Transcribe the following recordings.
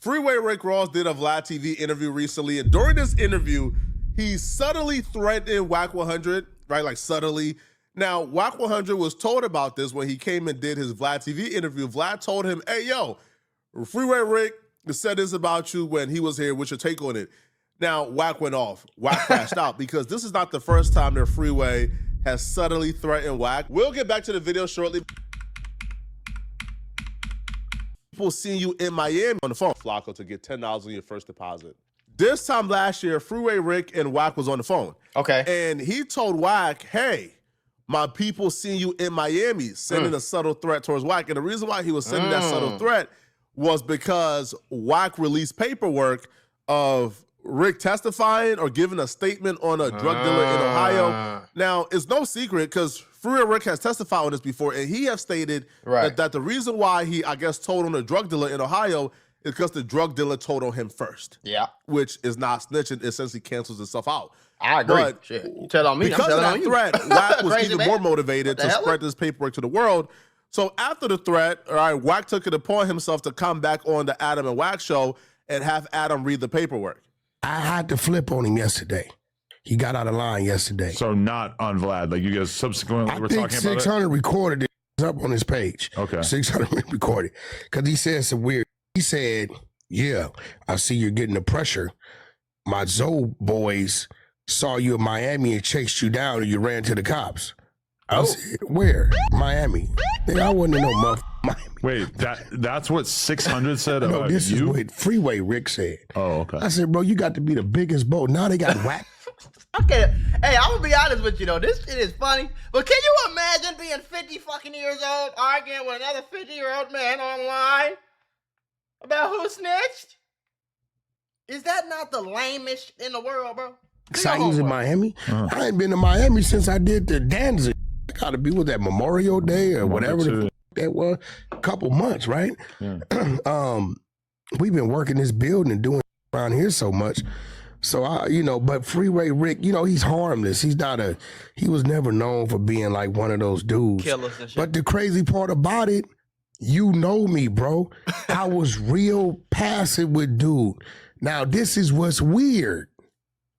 Freeway Rick Ross did a Vlad TV interview recently, and during this interview, he subtly threatened Wack 100, right? Like subtly. Now, Wack 100 was told about this when he came and did his Vlad TV interview. Vlad told him, hey, yo, Freeway Rick said this about you when he was here. What's your take on it? Now, Wack went off. Wack crashed out because this is not the first time that Freeway has subtly threatened Wack. We'll get back to the video shortly. People seeing you in Miami on the phone, Flacco, to get $10 on your first deposit. This time last year, Freeway Rick and Wack was on the phone. Okay. And he told Wack, hey, my people seeing you in Miami, sending a subtle threat towards Wack. And the reason why he was sending that subtle threat was because Wack released paperwork of Rick testifying or giving a statement on a drug dealer in Ohio. Now, it's no secret because Freeway Rick has testified on this before, and he has stated that the reason why he, I guess, told on a drug dealer in Ohio is because the drug dealer told on him first. Yeah. Which is not snitching, essentially cancels itself out. I agree. But shit. You tell on me, because of that threat, Wack was even more motivated to spread this paperwork to the world. So after the threat, all right, Wack took it upon himself to come back on the Adam and Wack show and have Adam read the paperwork. I had to flip on him yesterday. He got out of line yesterday. So not on Vlad. Like you guys subsequently were talking about it? 600 recorded it. It's up on his page. Okay. 600 recorded. Because he said some weird. He said, yeah, I see you're getting the pressure. My Zoe boys saw you in Miami and chased you down and you ran to the cops. I said, where? Miami. I wasn't in no motherfucker. Miami. Wait, that's what 600 said about No, this you? is what Freeway Rick said. Oh, okay. I said, bro, you got to be the biggest boat. Now they got Wack. Okay, hey, I'm gonna be honest with you though. This shit is funny, but can you imagine being 50 fucking years old arguing with another 50-year-old man online about who snitched? Is that not the lamest in the world, bro? So he was in Miami? I ain't been to Miami since I did the Danzig. Gotta be with that Memorial Day or whatever that was. A couple months, right? Yeah. We've been working this building and doing around here so much. So but Freeway Rick, he's harmless. He was never known for being like one of those dudes. Killers and shit. But the crazy part about it, you know me, bro. I was real passive with dude. Now this is what's weird.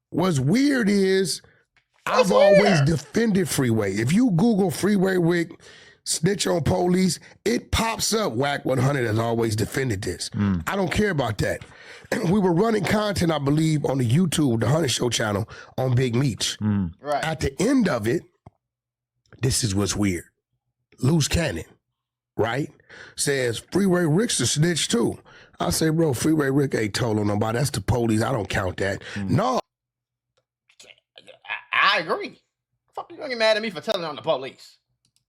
What's weird is I've always defended Freeway. If you Google Freeway Rick, snitch on police, it pops up. Wack 100 has always defended this. I don't care about that. We were running content, I believe, on the YouTube, the Hunter Show channel on Big Meech. Right. At the end of it, this is what's weird. Loose Cannon, right, says Freeway Rick's the snitch too. I say, bro, Freeway Rick ain't told on nobody. That's the police. I don't count that. No. I agree. Fuck, you gonna get mad at me for telling on the police?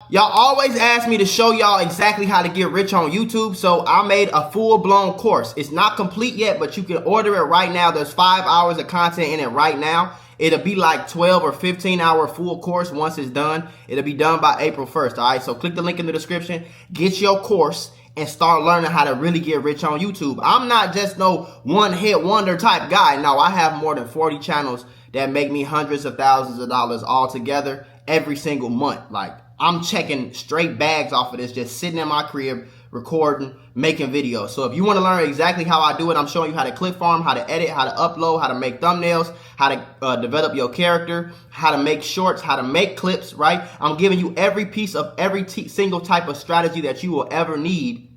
Y'all always ask me to show y'all exactly how to get rich on YouTube, so I made a full-blown course. It's not complete yet, but you can order it right now. There's 5 hours of content in it right now. It'll be like 12 or 15-hour full course once it's done. It'll be done by April 1st, all right? So click the link in the description, get your course, and start learning how to really get rich on YouTube. I'm not just no one-hit wonder type guy. No, I have more than 40 channels that make me hundreds of thousands of dollars all together every single month. Like, I'm checking straight bags off of this, just sitting in my crib, recording, making videos. So if you want to learn exactly how I do it, I'm showing you how to clip farm, how to edit, how to upload, how to make thumbnails, how to develop your character, how to make shorts, how to make clips, right? I'm giving you every piece of every single type of strategy that you will ever need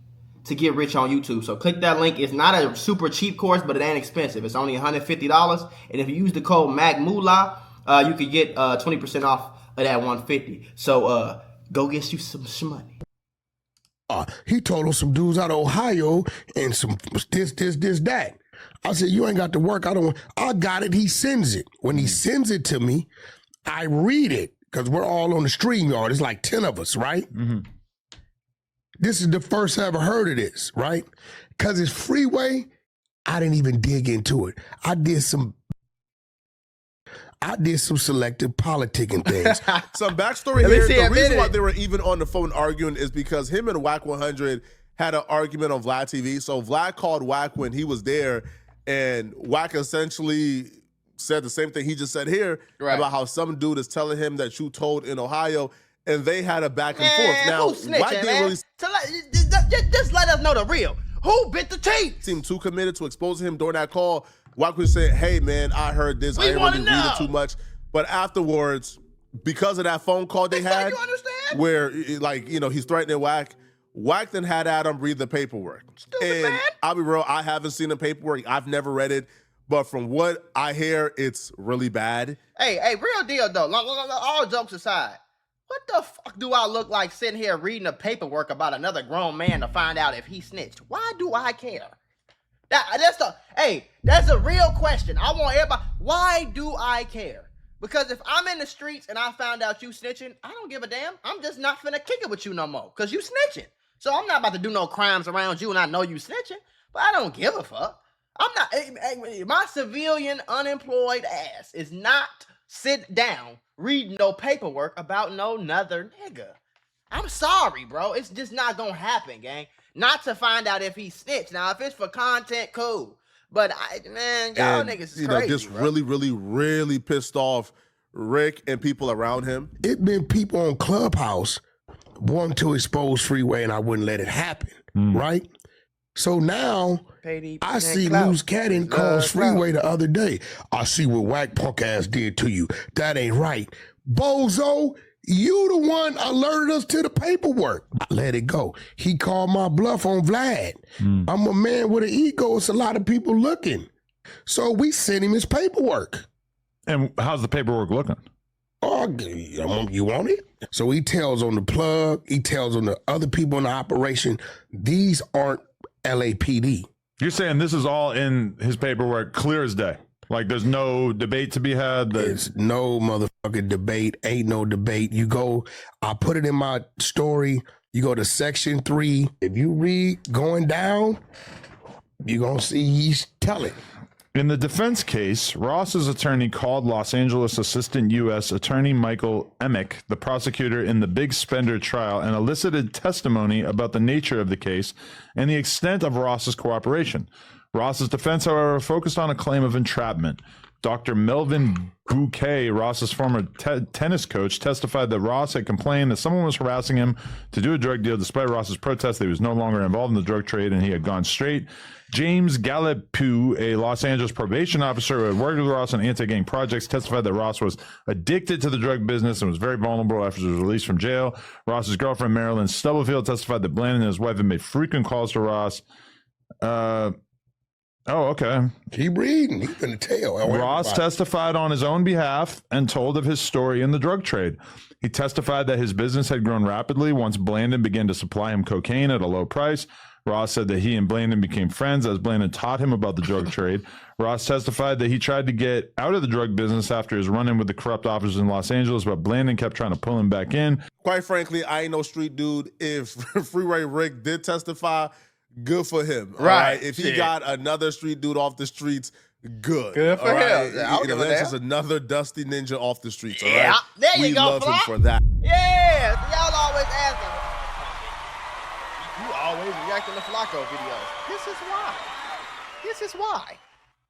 to get rich on YouTube. So click that link. It's not a super cheap course, but it ain't expensive. It's only $150. And if you use the code MACMULA, you could get 20% off of that $150. So go get you some money. He told on some dudes out of Ohio and some this, that. I said, you ain't got to work. I got it. He sends it. When he sends it to me, I read it because we're all on the stream yard. It's like 10 of us, right? This is the first I ever heard of this, right? Because it's Freeway. I didn't even dig into it. I did some selective politicking things. Some backstory here. The reason why they were even on the phone arguing is because him and Wack 100 had an argument on Vlad TV. So Vlad called Wack when he was there, and Wack essentially said the same thing he just said here about how some dude is telling him that you told in Ohio, and they had a back and forth. Now, Wack didn't really... Just let us know the real. Who bit the tape? Seemed too committed to exposing him during that call. Wack was saying, hey, man, I heard this. I didn't really read it too much. But afterwards, because of that phone call they had, you understand? where, like, you know, he's threatening Wack, Wack then had Adam read the paperwork. Stupid, man. I'll be real, I haven't seen the paperwork. I've never read it. But from what I hear, it's really bad. Hey, real deal, though. All jokes aside, what the fuck do I look like sitting here reading the paperwork about another grown man to find out if he snitched? Why do I care? That's a real question. I want everybody. Why do I care? Because if I'm in the streets and I found out you snitching, I don't give a damn. I'm just not finna kick it with you no more. Because you snitching. So I'm not about to do no crimes around you and I know you snitching. But I don't give a fuck. I'm not, my civilian unemployed ass is not sit down reading no paperwork about no another nigga. I'm sorry, bro. It's just not gonna happen, gang. Not to find out if he snitched. Now, if it's for content, cool. But, y'all niggas is crazy, this bro. really pissed off Rick and people around him. It been people on Clubhouse wanting to expose Freeway, and I wouldn't let it happen, right? So now, I see Loose Cannon calls Freeway the other day. I see what Wack punk ass did to you. That ain't right. Bozo, you the one alerted us to the paperwork. I let it go. He called my bluff on Vlad. I'm a man with an ego. It's a lot of people looking. So we sent him his paperwork. And how's the paperwork looking? Oh, you want it? So he tells on the plug. He tells on the other people in the operation. These aren't LAPD. You're saying this is all in his paperwork, clear as day. Like there's no debate to be had. There's no motherfucking debate. Ain't no debate. You go, I put it in my story. You go to section 3. If you read going down, you're going to see he's telling. In the defense case, Ross's attorney called Los Angeles Assistant U.S. Attorney Michael Emick, the prosecutor in the Big Spender trial, and elicited testimony about the nature of the case and the extent of Ross's cooperation. Ross's defense, however, focused on a claim of entrapment. Dr. Melvin Bouquet, Ross's former tennis coach, testified that Ross had complained that someone was harassing him to do a drug deal despite Ross's protest that he was no longer involved in the drug trade and he had gone straight. James Gallipu, a Los Angeles probation officer who had worked with Ross on anti-gang projects, testified that Ross was addicted to the drug business and was very vulnerable after he was released from jail. Ross's girlfriend, Marilyn Stubblefield, testified that Blandon and his wife had made frequent calls to Ross. Okay. Keep reading. He's going to tell. Ross testified on his own behalf and told of his story in the drug trade. He testified that his business had grown rapidly once Blandon began to supply him cocaine at a low price. Ross said that he and Blandon became friends as Blandon taught him about the drug trade. Ross testified that he tried to get out of the drug business after his run-in with the corrupt officers in Los Angeles, but Blandon kept trying to pull him back in. Quite frankly, I ain't no street dude. If Freeway Rick did testify, good for him. Right. If he got another street dude off the streets, good. Good for him. That's just another dusty ninja off the streets. All Yeah, right? there you we go, love Flock. him for that. Yeah, y'all always asking. You always reacting to Flacco videos. This is why.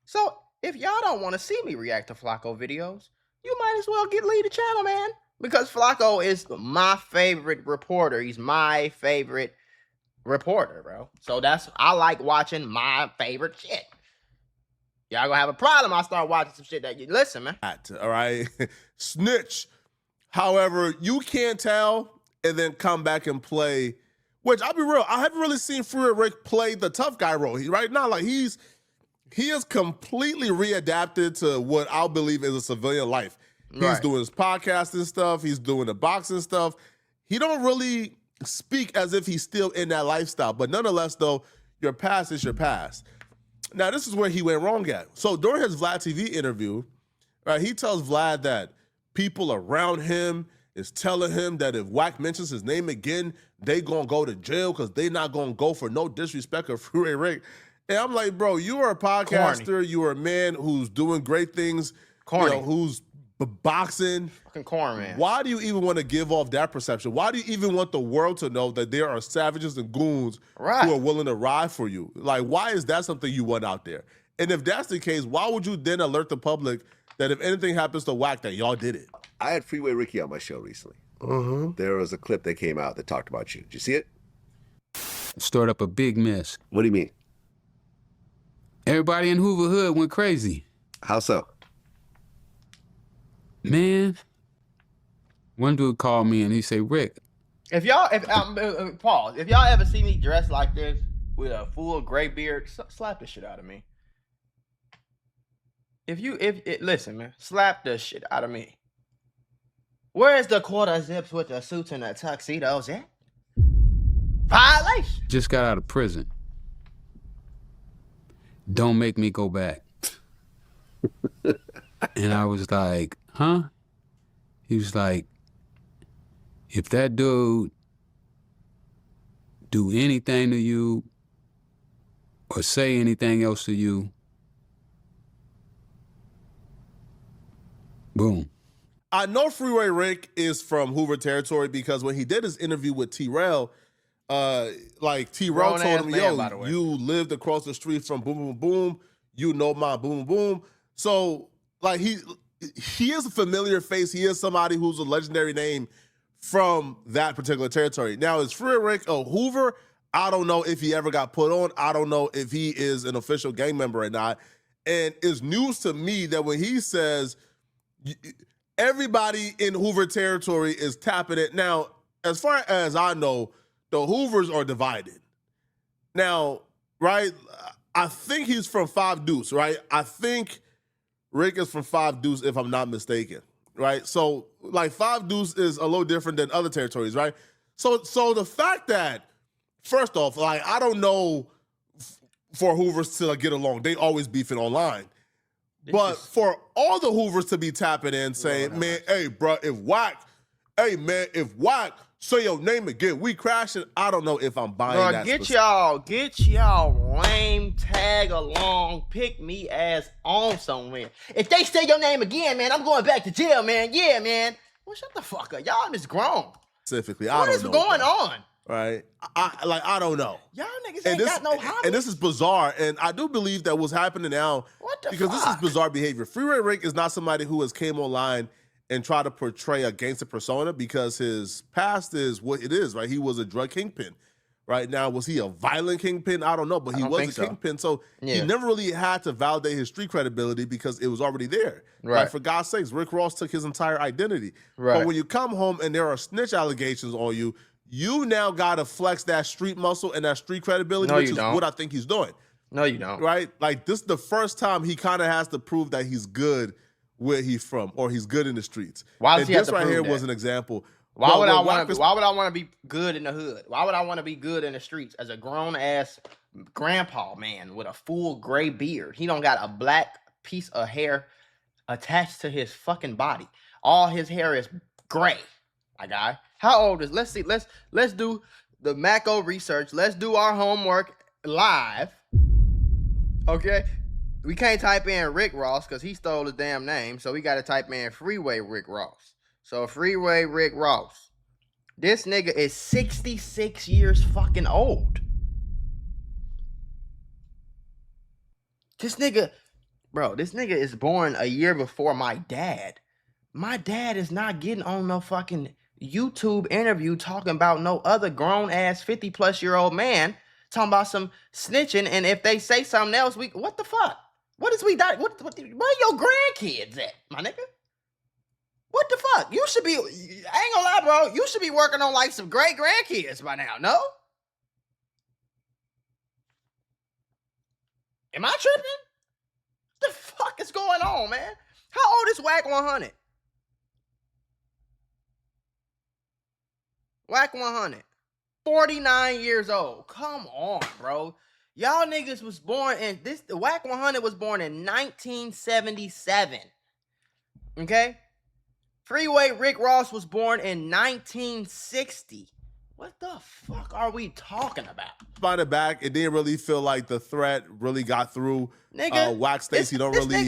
So, if y'all don't want to see me react to Flacco videos, you might as well leave the channel, man. Because Flacco is my favorite reporter. He's my favorite reporter, bro. So I like watching my favorite shit. Y'all gonna have a problem. I start watching some shit that you listen, man. All right. Snitch. However, you can't tell and then come back and play, which I'll be real, I haven't really seen Freeway Rick play the tough guy role. Right now, like he is completely readapted to what I'll believe is a civilian life. He's doing his podcasting stuff. He's doing the boxing stuff. He don't really speak as if he's still in that lifestyle. But nonetheless, though, your past is your past. Now, this is where he went wrong at. So during his Vlad TV interview, right, he tells Vlad that people around him is telling him that if Wack mentions his name again, they gonna go to jail because they not gonna go for no disrespect of Freeway Rick. And I'm like, bro, you are a podcaster. Corny. You are a man who's doing great things. Corny. You know, who's boxing. Fucking corn, man. Why do you even want to give off that perception? Why do you even want the world to know that there are savages and goons who are willing to ride for you? Like, why is that something you want out there? And if that's the case, why would you then alert the public that if anything happens to Wack, that y'all did it? I had Freeway Ricky on my show recently. There was a clip that came out that talked about you. Did you see it? stirred up a big mess. What do you mean? Everybody in Hoover Hood went crazy. How so? Man, one dude called me and he said, Rick. If y'all ever see me dressed like this with a full gray beard, slap the shit out of me. Listen, man, slap the shit out of me. Where's the quarter zips with the suits and the tuxedos at? Violation. Just got out of prison. Don't make me go back. And I was like, huh? He was like, if that dude do anything to you or say anything else to you, boom. I know Freeway Rick is from Hoover territory because when he did his interview with T-Rail, T-Rail told him, yo, you lived across the street from boom, boom, boom. You know my boom, boom. So, like, he is a familiar face. He is somebody who's a legendary name from that particular territory. Now, is Freeway Rick a Hoover? I don't know if he ever got put on. I don't know if he is an official gang member or not. And it's news to me that when he says everybody in Hoover territory is tapping it. Now, as far as I know, the Hoovers are divided. Now, right, I think he's from 5 Deuce, right? I think Rick is from 5 Deuce, if I'm not mistaken, right? So, like, 5 Deuce is a little different than other territories, right? So the fact that, first off, like, I don't know for Hoovers to get along. They always beefing online. But for all the Hoovers to be tapping in saying, man, hey, bro, if Wack say your name again, we crashing, I don't know if I'm buying that. Get y'all lame tag along, pick me ass on somewhere. If they say your name again, man, I'm going back to jail, man. Yeah, man. Well, shut the fuck up. Y'all just grown. Specifically, what is going on? Right? I don't know. Y'all niggas ain't got no hobby. And this is bizarre. And I do believe that what's happening now, because this is bizarre behavior. Freeway Rick is not somebody who has came online and tried to portray a gangster persona because his past is what it is, right? He was a drug kingpin. Right now, was he a violent kingpin? I don't know, but he was a kingpin. So he never really had to validate his street credibility because it was already there. Right. Like, for God's sakes, Rick Ross took his entire identity. Right. But when you come home and there are snitch allegations on you, you now got to flex that street muscle and that street credibility, which is what I think he's doing. No, you don't. Right? Like, this is the first time he kind of has to prove that he's good where he's from or he's good in the streets. Why does he have to prove prove here that? Was an example. Why would I want to be good in the hood? Why would I want to be good in the streets as a grown-ass grandpa man with a full gray beard? He don't got a black piece of hair attached to his fucking body. All his hair is gray, my guy. How old is? Let's see. Let's do the Mako research. Let's do our homework live. Okay, we can't type in Rick Ross because he stole his damn name, so we got to type in Freeway Rick Ross. So Freeway Rick Ross. This nigga is 66 years fucking old. This nigga is born a year before my dad. My dad is not getting on no fucking YouTube interview talking about no other grown ass 50-plus-year-old man talking about some snitching, and if they say something else, what the fuck? What is we where your grandkids at, my nigga? What the fuck? You should be, I ain't gonna lie, bro, you should be working on like some great grandkids by now, no? Am I tripping? What the fuck is going on, man? How old is Wack 100? Wack 100. 49 years old. Come on, bro. Y'all niggas was born in the Wack 100 was born in 1977. Okay? Freeway Rick Ross was born in 1960. What the fuck are we talking about? By the back, it didn't really feel like the threat really got through. Nigga, Wack Stacy don't really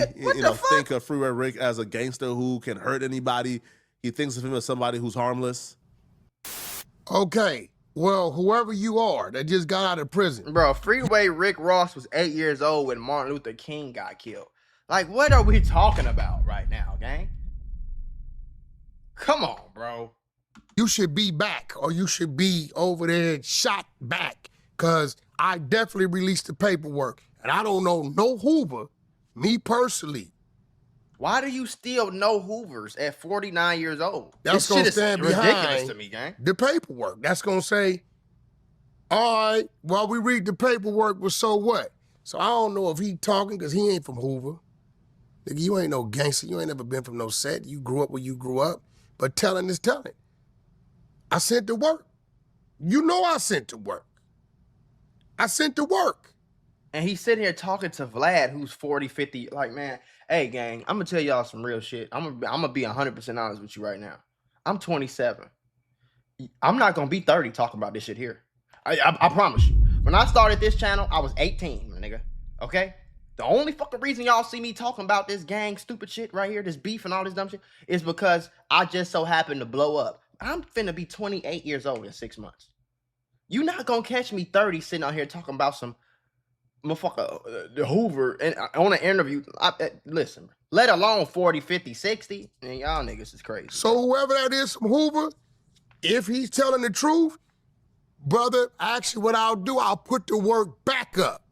think of Freeway Rick as a gangster who can hurt anybody. He thinks of him as somebody who's harmless. Okay, well, whoever you are that just got out of prison. Bro, Freeway Rick Ross was 8 years old when Martin Luther King got killed. Like, what are we talking about right now, gang? Come on, bro. You should be back, or you should be over there shot back, because I definitely released the paperwork. And I don't know no Hoover, me personally. Why do you still know Hoovers at 49 years old? That's This going shit to is stand ridiculous behind to me, gang. the paperwork. That's going to say, all right, while we read the paperwork, well, so what? So I don't know if he talking because he ain't from Hoover. Nigga, you ain't no gangster. You ain't never been from no set. You grew up where you grew up. But telling is telling. I sent to work. You know I sent to work. I sent to work. And he's sitting here talking to Vlad, who's 40, 50. Like, man, hey, gang, I'm going to tell y'all some real shit. I'm going to be 100% honest with you right now. I'm 27. I'm not going to be 30 talking about this shit here. I promise you. When I started this channel, I was 18, my nigga. Okay? The only fucking reason y'all see me talking about this gang stupid shit right here, this beef and all this dumb shit, is because I just so happened to blow up. I'm finna be 28 years old in 6 months. You not gonna catch me 30 sitting out here talking about some motherfucker, the Hoover, and on an interview. Listen, let alone 40, 50, 60, and y'all niggas is crazy. So whoever that is from Hoover, if he's telling the truth, brother, actually what I'll do, I'll put the work back up.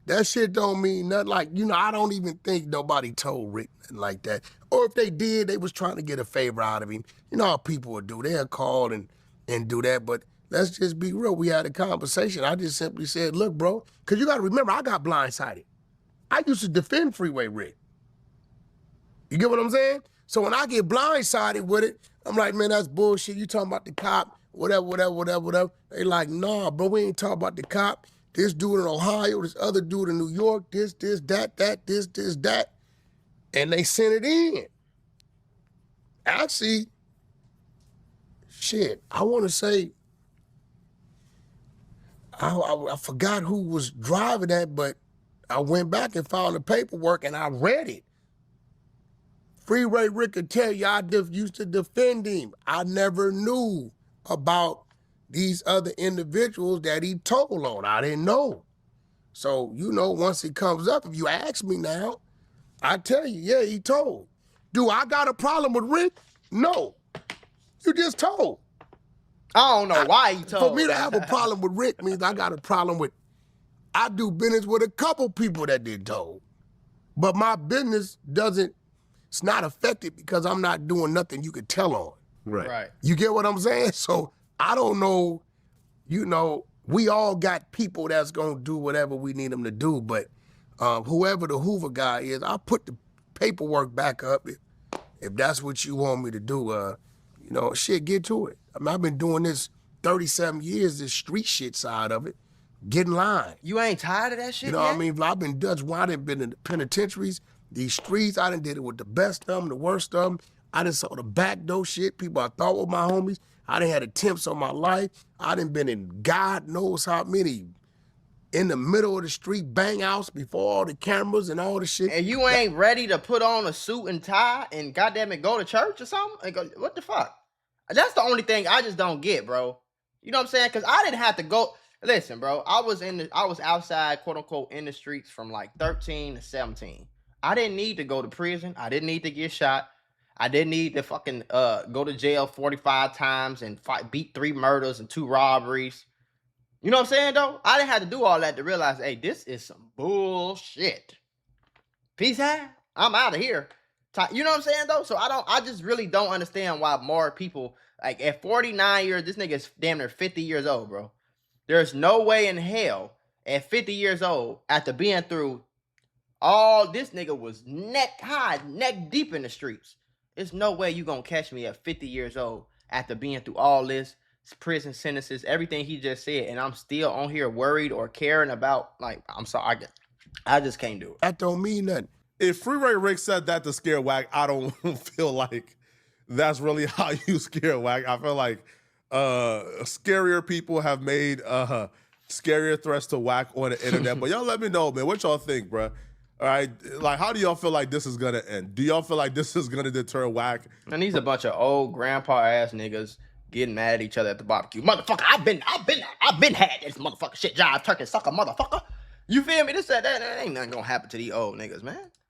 That shit don't mean nothing. Like, you know, I don't even think nobody told Rick nothing like that. Or if they did, they was trying to get a favor out of him. You know how people would do. They'll call and do that. But let's just be real. We had a conversation. I just simply said, look, bro, because you got to remember, I got blindsided. I used to defend Freeway Rick. You get what I'm saying? So when I get blindsided with it, I'm like, man, that's bullshit. You talking about the cop, whatever. They like, nah, bro, we ain't talking about the cop. This dude in Ohio, this other dude in New York, this, that. And they sent it in. Actually, shit, I want to say, I forgot who was driving that, but I went back and found the paperwork and I read it. Freeway Rick could tell you I used to defend him. I never knew about these other individuals that he told on. I didn't know. So, you know, once it comes up, if you ask me now, I tell you, yeah, he told. Do I got a problem with Rick? No. You just told. I don't know why he told. For me to have a problem with Rick means I got a problem with, I do business with a couple people that did told. But my business it's not affected because I'm not doing nothing you could tell on. Right. You get what I'm saying? So I don't know, you know, we all got people that's gonna do whatever we need them to do, but whoever the Hoover guy is, I'll put the paperwork back up if that's what you want me to do. You know, shit, get to it. I mean, I've been doing this 37 years, this street shit side of it. Get in line. You ain't tired of that shit, You know yet? what I mean? I've been Dutch. I done been in the penitentiaries, these streets. I done did it with the best of them, the worst of them. I done saw the backdoor shit, people I thought were my homies. I done had attempts on my life. I done been in God knows how many in the middle of the street bang outs before all the cameras and all the shit. And you ain't ready to put on a suit and tie and goddamn it go to church or something? And go, what the fuck? That's the only thing I just don't get, bro. You know what I'm saying? Because I didn't have to go. Listen, bro, I was outside, quote unquote, in the streets from like 13 to 17. I didn't need to go to prison. I didn't need to get shot. I didn't need to fucking go to jail 45 times and beat 3 murders and 2 robberies. You know what I'm saying, though? I didn't have to do all that to realize, hey, this is some bullshit. Peace out. I'm out of here. You know what I'm saying, though? So I just really don't understand why more people, like at 49 years, this nigga is damn near 50 years old, bro. There's no way in hell at 50 years old, after being through all, this nigga was neck high, neck deep in the streets. There's no way you gonna catch me at 50 years old after being through all this, prison sentences, everything he just said, and I'm still on here worried or caring about, like, I'm sorry, I just can't do it. That don't mean nothing. If Freeway Rick said that to scare Wack, I don't feel like that's really how you scare Wack. I feel like scarier people have made scarier threats to Wack on the internet. But y'all let me know, man, what y'all think, bro? All right, like, how do y'all feel like this is gonna end? Do y'all feel like this is gonna deter Wack? And these a bunch of old grandpa ass niggas getting mad at each other at the barbecue. Motherfucker, I've been had this motherfucker shit jive turkey sucker motherfucker. You feel me? That ain't nothing gonna happen to these old niggas, man.